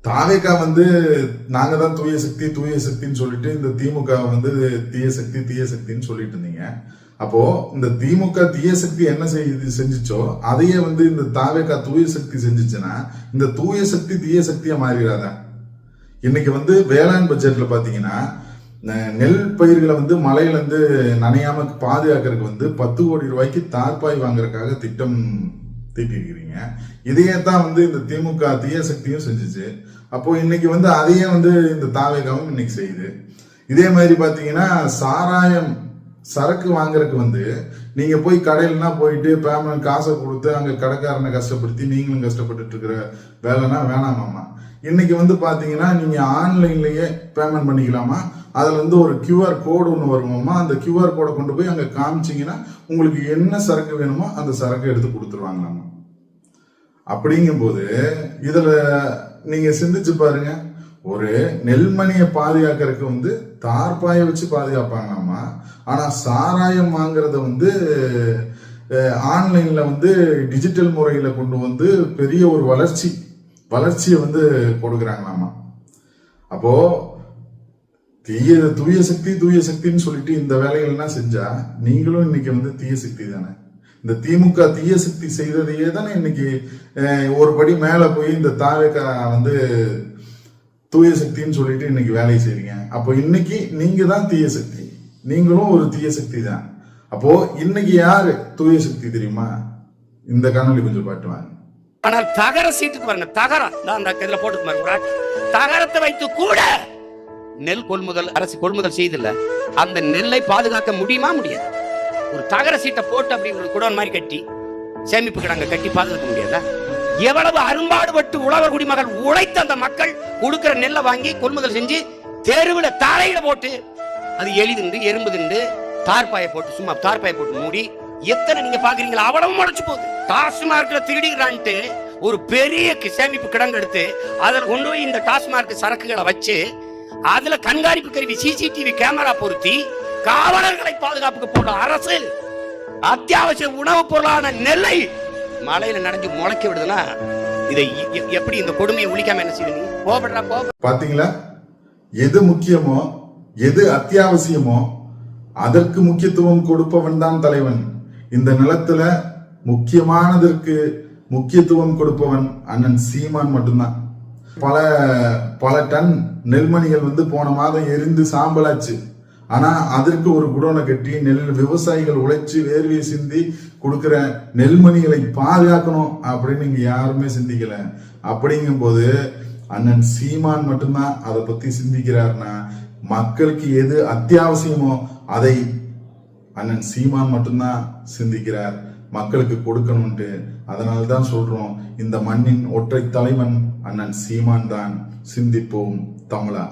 தாவேகா நாங்க தான் தூய சக்தி தூய சக்தின்னு சொல்லிட்டு இந்த திமுக தீய சக்தி தீய சக்தின்னு சொல்லிட்டு இருந்தீங்க. அப்போ இந்த திமுக தீய சக்தி என்ன செஞ்சுச்சோ அதையே இந்த தாவேகா தூய சக்தி செஞ்சுச்சுன்னா இந்த தூய சக்தி தீய சக்தியா மாறிடாத. இன்னைக்கு வேளாண் பட்ஜெட்ல பாத்தீங்கன்னா நெல் பயிர்களை மழையில நனையாம பாதுகாக்கிறதுக்கு 10 கோடி ரூபாய்க்கு தார்பாய் வாங்குறதுக்காக திட்டம் தீட்டிருக்கிறீங்க. இதையே தான் இந்த திமுக தீய சக்தியும் செஞ்சுச்சு. அப்போ இன்னைக்கு அதையே இந்த தாவேகாவும் இன்னைக்கு செய்யுது. இதே மாதிரி பாத்தீங்கன்னா சாராயம் சரக்கு வாங்குறதுக்கு நீங்க போய் கடையிலனா போயிட்டு பேமெண்ட் காசை கொடுத்து அங்க கடைக்காரனை கஷ்டப்படுத்தி நீங்களும் கஷ்டப்பட்டு இருக்கிற வேலைனா வேணாமாமா. இன்னைக்கு பாத்தீங்கன்னா நீங்க ஆன்லைன்லயே பேமெண்ட் பண்ணிக்கலாமா. அதுல ஒரு QR கோடு ஒன்று வருமாமா. அந்த QR கோடை கொண்டு போய் அங்க காமிச்சிங்கன்னா உங்களுக்கு என்ன சரக்கு வேணுமோ அந்த சரக்கு எடுத்து கொடுத்துருவாங்களாமா. அப்படிங்கும் போது இதுல நீங்க சிந்திச்சு பாருங்க, ஒரு நெல்மணியை பாதுகாக்கிறதுக்கு தார்பாயை வச்சு பாதுகாப்பாங்களாமா. ஆனா சாராயம் வாங்குறத ஆன்லைன்ல டிஜிட்டல் முறையில கொண்டு பெரிய ஒரு வளர்ச்சியை கொடுக்குறாங்களாமா. அப்போ தூய சக்தி தூய சக்தின்னு சொல்லிட்டு இந்த வேலைகள்லாம் செஞ்சா நீங்களும் இன்னைக்கு தீய சக்தி தானே. இந்த திமுக தீய சக்தி செய்ததையே தானே இன்னைக்கு ஒரு படி மேல போய் இந்த தாவேகா தூய சக்தின்னு சொல்லிட்டு இன்னைக்கு வேலையை செய்றீங்க. அப்போ இன்னைக்கு நீங்க தான் தீய சக்தி, நீங்களும் ஒரு தீய சக்தி தான். அப்போ இன்னைக்கு யாரு தூய சக்தி தெரியுமா? இந்த காணொலி கொஞ்சம் பாட்டுவாங்க. ஆனால் தகர சீட்டுக்கு பாருங்க, தகரம் அந்த இதுல போட்டு பாருங்க, தகரத்தை வைத்து கூட நெல் கொள்முதல் அரசு கொள்முதல் செய்தில்ல, அந்த நெல்லை பாதுகாக்க முடியுமா? முடியாது. ஒரு தகர சீட்டை போட்டு அப்படி ஒரு குடோன் மாதிரி கட்டி சேமிப்பு கிடங்க கட்டி பாதுகாக்க முடியாதா? எவ்வளவு அரும்பாடுபட்டு உழவர் குடிமகள் உழைத்த அந்த மக்கள் கொடுக்கிற நெல்லை வாங்கி கொள்முதல் செஞ்சு தெருவுல தலையில போட்டு அது எளிதுண்டு எறும்பு திண்டு தார்பாயை போட்டு சும்மா தார்பாயை போட்டு மூடி எத்தனை நீங்க பாக்குறீங்களா? அவ்வளவு முளைச்சு போகுது. டாஸ்மார்க்ல திருடிக்கிறான்ட்டு ஒரு பெரிய சேமிப்பு கிடங்கு எடுத்து அதில் கொண்டு போய் இந்த டாஸ்மார்க் சரக்குகளை வச்சு அதுல கண்காணிப்பு கருவி சிசிடிவி கேமரா பொருத்தி காவலர்களை பாதுகாப்புக்கு போட்ட அரசு அத்தியாவசிய உணவுப் பொருளான நெல்லை மழையில நனைஞ்சு முளைக்க விடுதுன்னா இதை எப்படி இந்த கொடுமையை ஒழிக்காம என்ன செய்வீங்க? பாத்தீங்களா? எது முக்கியமோ எது அத்தியாவசியமோ அதற்கு முக்கியத்துவம் கொடுப்பவன் தான் தலைவன். இந்த நிலத்துல முக்கியமானதற்கு முக்கியத்துவம் கொடுப்பவன் அண்ணன் சீமான் மட்டும்தான். பல டன் நெல்மணிகள் போன மாதம் எரிந்து சாம்பலாச்சு. ஆனா அதற்கு ஒரு குடோனை கட்டி விவசாயிகள் உழைச்சு வேர்வையை சிந்தி கொடுக்கிற நெல்மணிகளை பாதுகாக்கணும் அப்படின்னு இங்க யாருமே சிந்திக்கல. அப்படிங்கும் போது அண்ணன் சீமான் மட்டும்தான் அதை பத்தி சிந்திக்கிறாருன்னா மக்களுக்கு எது அத்தியாவசியமோ அதை அண்ணன் சீமான் மட்டும்தான் சிந்திக்கிறார், மக்களுக்கு கொடுக்கணும்ட்டு. அதனால்தான் சொல்றோம், இந்த மண்ணின் ஒற்றை தலைவன் அண்ணன் சீமான் தான். சிந்திப்போம் தமிழா.